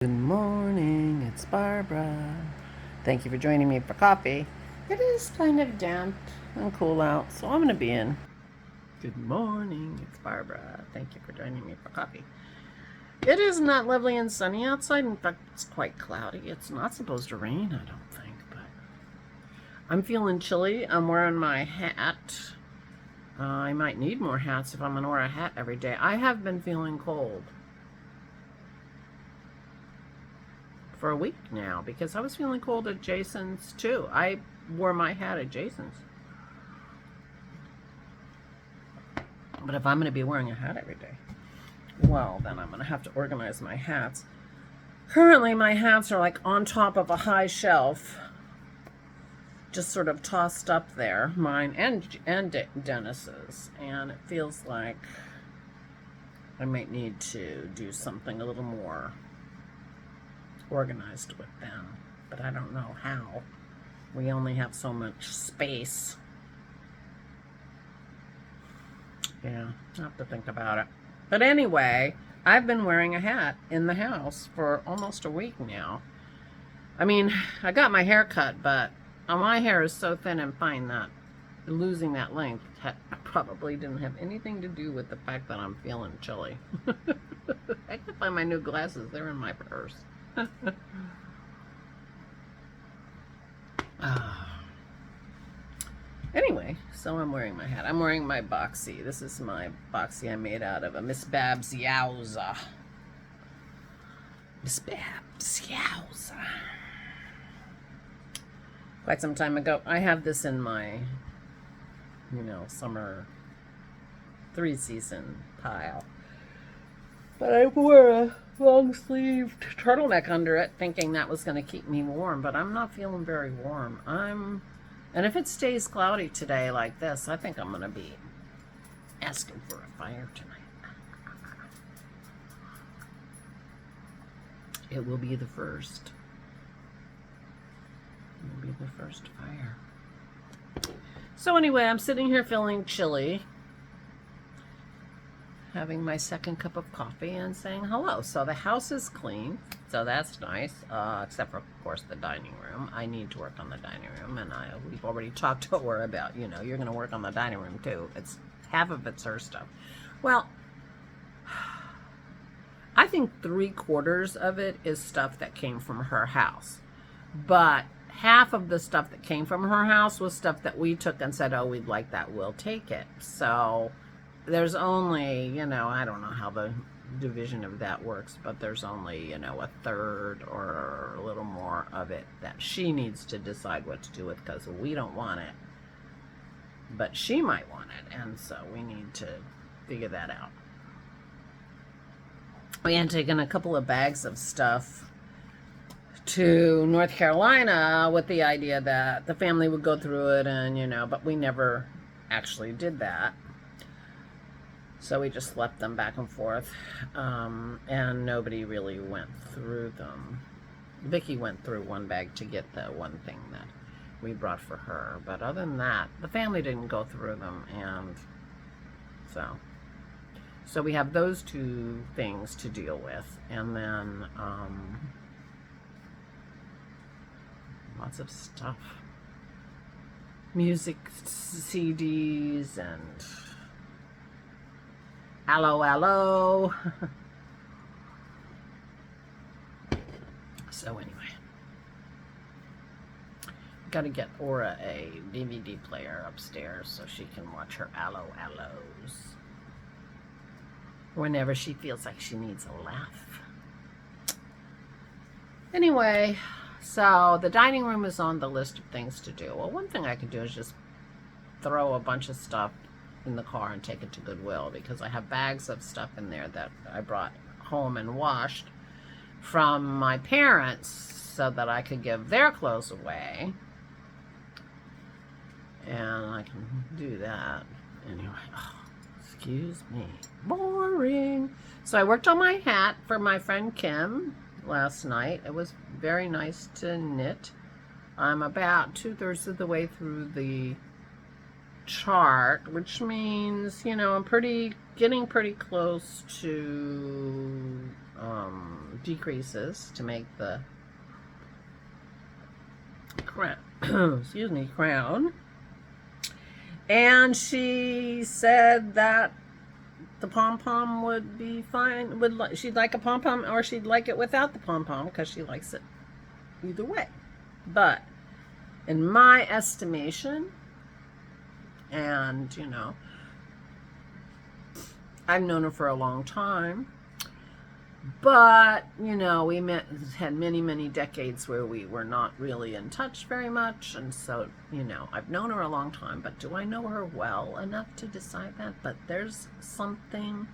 Good morning, it's Barbara. Thank you for joining me for coffee. It is kind of damp and cool out, so I'm going to be in. Good morning, it's Barbara. Thank you for joining me for coffee. It is not lovely and sunny outside. In fact, it's quite cloudy. It's not supposed to rain, I don't think, but I'm feeling chilly. I'm wearing my hat. I might need more hats if I'm going to wear a hat every day. I have been feeling cold for a week now because I was feeling cold at Jason's too. I wore my hat at Jason's. But if I'm going to be wearing a hat every day, well, then I'm going to have to organize my hats. Currently, my hats are like on top of a high shelf, just sort of tossed up there, mine and Dennis's, and it feels like I might need to do something a little more organized with them, but I don't know how. We only have so much space. Yeah, I have to think about it. But anyway, I've been wearing a hat in the house for almost a week now. I mean, I got my hair cut, but my hair is so thin and fine that losing that length probably didn't have anything to do with the fact that I'm feeling chilly. I can find my new glasses. They're in my purse. Anyway, so I'm wearing my hat. I'm wearing my boxy. This is my boxy I made out of a Miss Babs Yowza. Miss Babs Yowza. Quite some time ago. I have this in my, summer 3-season pile. But I wore a long-sleeved turtleneck under it, thinking that was going to keep me warm, but I'm not feeling very warm. And if it stays cloudy today like this, I think I'm going to be asking for a fire tonight. It will be the first. It will be the first fire. So anyway, I'm sitting here feeling chilly, having my second cup of coffee and saying hello. So the house is clean, so that's nice, except for, of course, the dining room. I need to work on the dining room, and we've already talked to her about, you're going to work on the dining room too. Half of it's her stuff. Well, I think 3/4 of it is stuff that came from her house, but half of the stuff that came from her house was stuff that we took and said, oh, we'd like that, we'll take it. So there's only, I don't know how the division of that works, but there's only, 1/3 or a little more of it that she needs to decide what to do with, because we don't want it, but she might want it, and so we need to figure that out. We had taken a couple of bags of stuff to North Carolina with the idea that the family would go through it, and, but we never actually did that. So we just left them back and forth, and nobody really went through them. Vicky went through one bag to get the one thing that we brought for her, but other than that, the family didn't go through them, and so we have those two things to deal with, and then lots of stuff, music CDs and Hello. So anyway, got to get Aura a DVD player upstairs so she can watch her Allos whenever she feels like she needs a laugh. Anyway, so the dining room is on the list of things to do. Well, one thing I could do is just throw a bunch of stuff in the car and take it to Goodwill, because I have bags of stuff in there that I brought home and washed from my parents so that I could give their clothes away, and I can do that anyway. Excuse me, boring. So I worked on my hat for my friend Kim last night. It was very nice to knit. I'm about 2/3 of the way through the chart, which means, I'm getting pretty close to decreases to make the crown, excuse me, crown. And she said that the pom-pom would be fine. She'd like a pom-pom, or she'd like it without the pom-pom, because she likes it either way. But in my estimation, and you know, I've known her for a long time, but you know, we had many decades where we were not really in touch very much, and so you know, I've known her a long time, but do I know her well enough to decide that? But there's something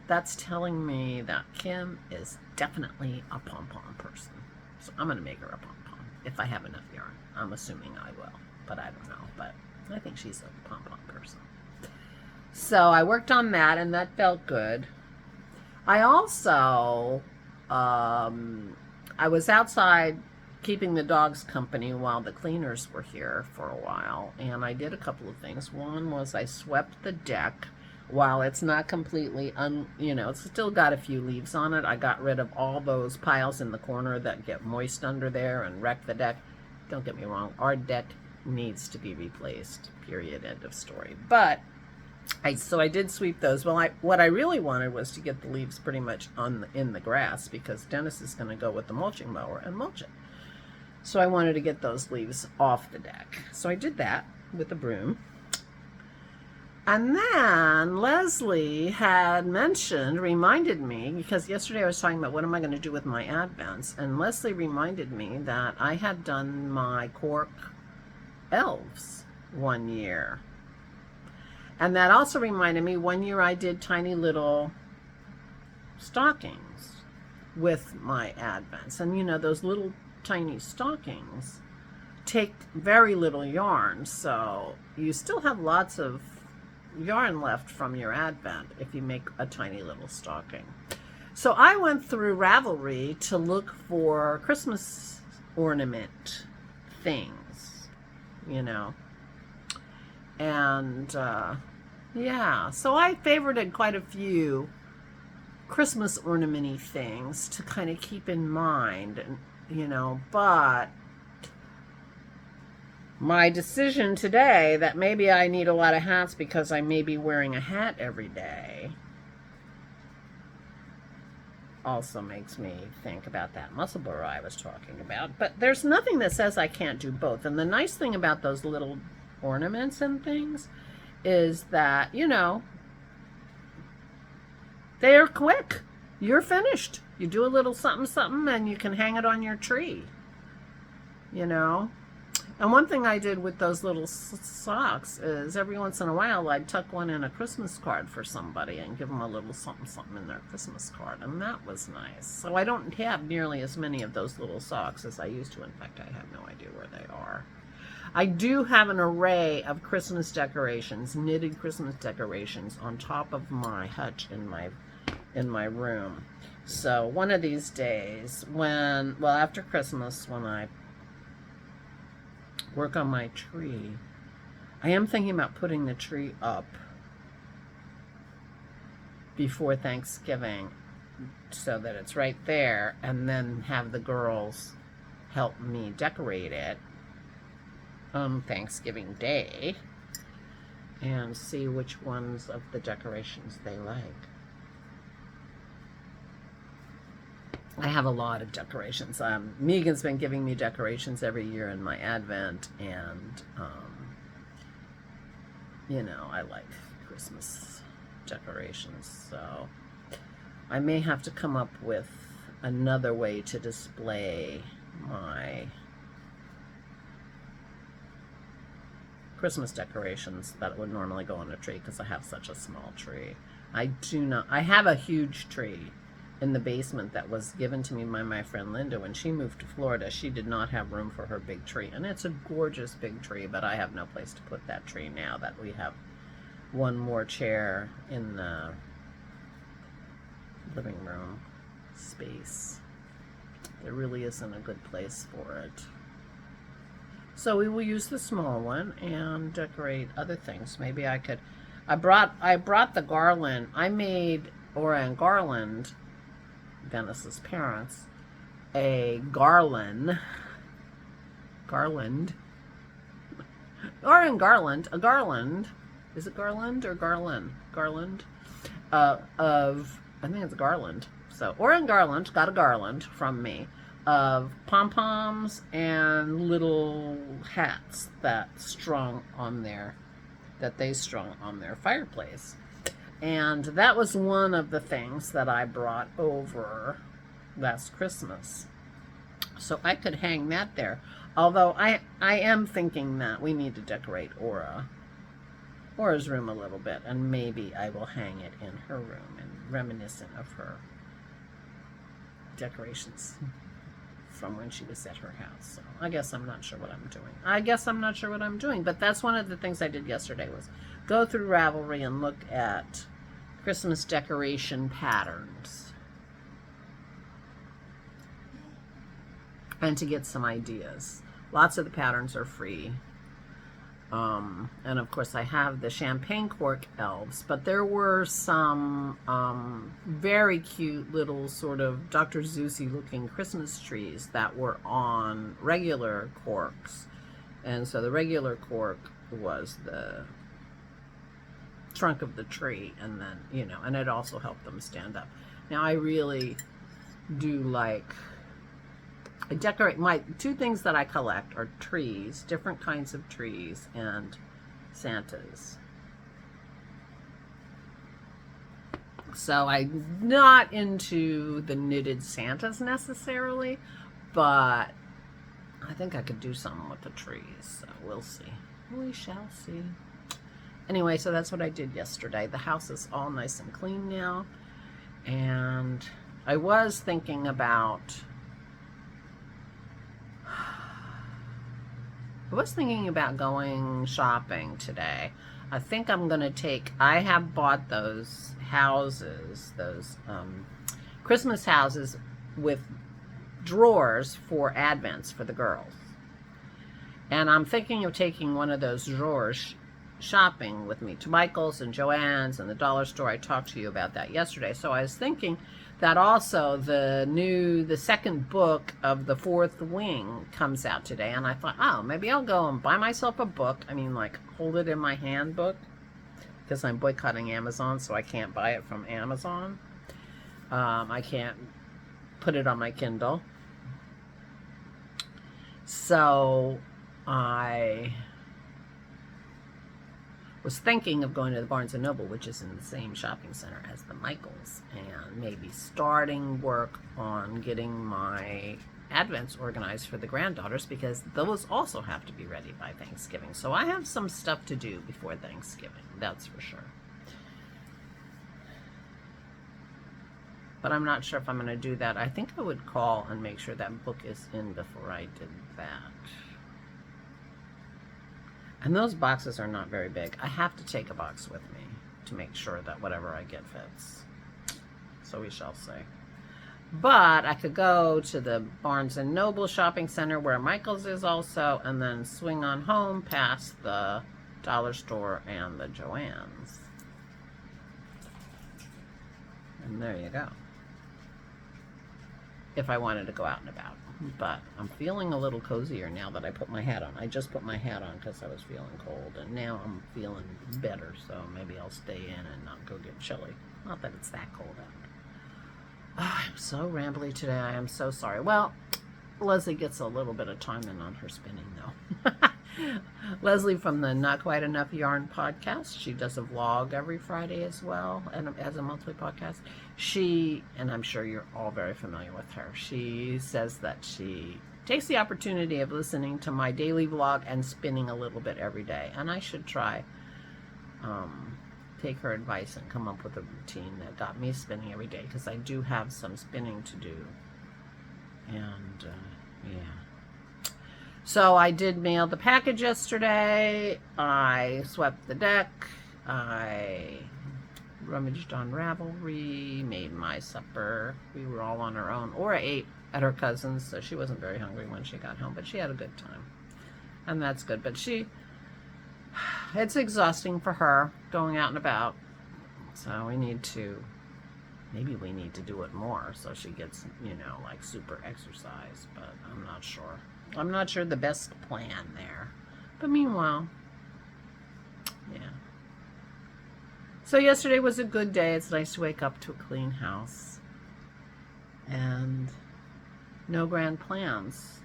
that's telling me that Kim is definitely a pom-pom person, so I'm gonna make her a pom-pom if I have enough yarn. I'm assuming I will, but I don't know. But I think she's a pom-pom person. So I worked on that, and that felt good. I also, I was outside keeping the dogs company while the cleaners were here for a while, and I did a couple of things. One was I swept the deck. While it's not completely, you know, it's still got a few leaves on it. I got rid of all those piles in the corner that get moist under there and wreck the deck. Don't get me wrong, our deck needs to be replaced, period, end of story. But so I did sweep those. Well, what I really wanted was to get the leaves pretty much in the grass, because Dennis is going to go with the mulching mower and mulch it. So I wanted to get those leaves off the deck. So I did that with a broom. And then Leslie had reminded me, because yesterday I was talking about what am I going to do with my advents, and Leslie reminded me that I had done my cork elves one year. And that also reminded me, one year I did tiny little stockings with my advents. And you know, those little tiny stockings take very little yarn, so you still have lots of yarn left from your advent if you make a tiny little stocking. So I went through Ravelry to look for Christmas ornament things, you know, and yeah, so I favorited quite a few Christmas ornament-y things to kind of keep in mind, and you know, but my decision today that maybe I need a lot of hats because I may be wearing a hat every day also makes me think about that muscle burr I was talking about. But there's nothing that says I can't do both. And the nice thing about those little ornaments and things is that, you know, they are quick. You're finished. You do a little something and you can hang it on your tree, you know. And one thing I did with those little socks is every once in a while I'd tuck one in a Christmas card for somebody and give them a little something in their Christmas card, and that was nice. So I don't have nearly as many of those little socks as I used to. In fact, I have no idea where they are. I do have an array of Christmas decorations, knitted Christmas decorations, on top of my hutch in my room. So one of these days, after Christmas, when I work on my tree, I am thinking about putting the tree up before Thanksgiving so that it's right there, and then have the girls help me decorate it on Thanksgiving Day and see which ones of the decorations they like. I have a lot of decorations. Megan's been giving me decorations every year in my Advent, and you know, I like Christmas decorations, so I may have to come up with another way to display my Christmas decorations that would normally go on a tree, because I have such a small tree. I have a huge tree in the basement that was given to me by my friend Linda when she moved to Florida. She did not have room for her big tree, and it's a gorgeous big tree, but I have no place to put that tree now that we have one more chair in the living room space. There really isn't a good place for it. So we will use the small one and decorate other things. Maybe I could, I brought the garland. I made Oran garland Venice's parents a garland, or in Garland, a garland, is it garland or garland? Garland, of, I think it's garland. So, Orrin Garland got a garland from me of pom-poms and little hats that they strung on their fireplace. And that was one of the things that I brought over last Christmas. So I could hang that there. Although I am thinking that we need to decorate Aura's room a little bit, and maybe I will hang it in her room and reminiscent of her decorations from when she was at her house. So I guess I'm not sure what I'm doing. But that's one of the things I did yesterday, was go through Ravelry and look at Christmas decoration patterns and to get some ideas. Lots of the patterns are free. And of course I have the champagne cork elves, but there were some very cute little sort of Dr. Seussy looking Christmas trees that were on regular corks. And so the regular cork was the trunk of the tree, and then, you know, and it also helped them stand up. Now I really do like, I decorate, my two things that I collect are trees, different kinds of trees, and Santas. So I'm not into the knitted Santas necessarily, but I think I could do something with the trees, so we'll see. We shall see. Anyway, so that's what I did yesterday. The house is all nice and clean now, and I was thinking about going shopping today. I think I'm going to take, I have bought those houses, those Christmas houses with drawers for Advents for the girls. And I'm thinking of taking one of those drawers shopping with me to Michael's and Joann's and the dollar store. I talked to you about that yesterday. So I was thinking that also the second book of The Fourth Wing comes out today, and I thought, oh, maybe I'll go and buy myself a book. I mean, like, hold it in my hand book, because I'm boycotting Amazon, so I can't buy it from Amazon. I can't put it on my Kindle. So I was thinking of going to the Barnes & Noble, which is in the same shopping center as the Michaels, and maybe starting work on getting my Advents organized for the granddaughters, because those also have to be ready by Thanksgiving. So I have some stuff to do before Thanksgiving, that's for sure. But I'm not sure if I'm going to do that. I think I would call and make sure that book is in before I did that. And those boxes are not very big. I have to take a box with me to make sure that whatever I get fits. So we shall see. But I could go to the Barnes & Noble shopping center where Michael's is also, and then swing on home past the dollar store and the Joann's. And there you go. If I wanted to go out and about. But I'm feeling a little cozier now that I put my hat on. I just put my hat on because I was feeling cold, and now I'm feeling better, so maybe I'll stay in and not go get chilly. Not that it's that cold out. Oh, I'm so rambly today. I am so sorry. Well, Leslie gets a little bit of time in on her spinning, though. Leslie from the Not Quite Enough Yarn podcast. She does a vlog every Friday as well, and as a monthly podcast. She, and I'm sure you're all very familiar with her, she says that she takes the opportunity of listening to my daily vlog and spinning a little bit every day. And I should try, take her advice and come up with a routine that got me spinning every day, because I do have some spinning to do. And, yeah. So I did mail the package yesterday. I swept the deck. I rummaged on Ravelry, made my supper. We were all on our own. Aura ate at her cousin's, so she wasn't very hungry when she got home, but she had a good time. And that's good. But it's exhausting for her going out and about. So we need to Maybe we need to do it more so she gets, you know, like super exercise, but I'm not sure. I'm not sure the best plan there. But meanwhile, yeah. So yesterday was a good day. It's nice to wake up to a clean house. And no grand plans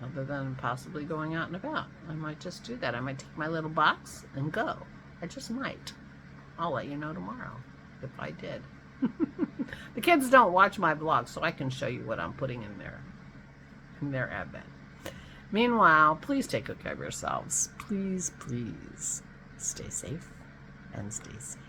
other than possibly going out and about. I might just do that. I might take my little box and go. I just might. I'll let you know tomorrow if I did. The kids don't watch my vlog, so I can show you what I'm putting in their advent. Meanwhile, please take good care of yourselves. Please, please stay safe and stay safe.